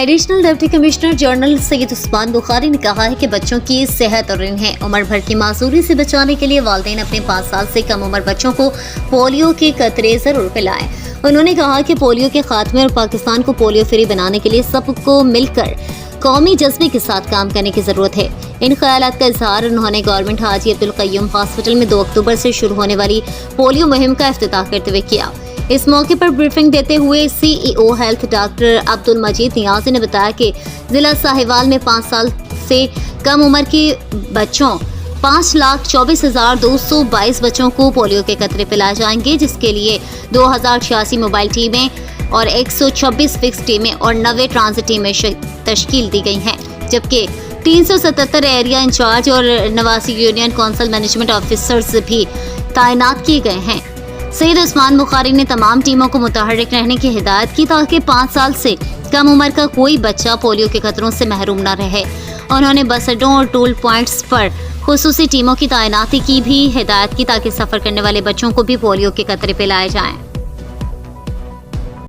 Additional deputy commissioner general Syed Usman Bukhari ने कहा है कि बच्चों की सेहत और इन्हें उम्र भर की मासूरी से बचाने के लिए वालिदैन अपने 5 साल से कम उम्र बच्चों को पोलियो के कतरे जरूर पिलाएं। उन्होंने कहा कि पोलियो के खात्मे और पाकिस्तान को पोलियो फ्री बनाने के लिए सबको मिलकर कौमी जज्बे के साथ काम करने की जरूरत है। इन ख्यालात का इजहार उन्होंने गवर्नमेंट हाजी अब्दुल कय्यूम हॉस्पिटल में 2 अक्टूबर से शुरू होने वाली पोलियो मुहिम का इफ्तिताह करते हुए किया। इस मौके पर ब्रीफिंग देते हुए सीईओ हेल्थ डॉक्टर अब्दुल मजीद नियाज़ी ने बताया कि जिला साहिवाल में 5 साल से कम उम्र के बच्चों 5,24,222 बच्चों को पोलियो के कतरे पिलाए जाएंगे, जिसके लिए 2086 मोबाइल टीमें और 126 फिक्स टीमें और 90 ट्रांजिट टीमें तश्कील दी गई हैं, जबकि 377 एरिया इंचार्ज और 89 यूनियन काउंसिल मैनेजमेंट ऑफिसर्स भी तैनात किए गए हैं। सैयद उस्मान बुखारी ने तमाम टीमों को मुतहर्रिक रहने की हिदायत की ताकि 5 साल से कम उम्र का कोई बच्चा पोलियो के खतरों से महरूम न रहे। उन्होंने बस अड्डों और टोल पॉइंट्स पर खुसूसी टीमों की तैनाती की भी हिदायत की ताकि सफ़र करने वाले बच्चों को भी पोलियो के कतरे पिलाए जाएं।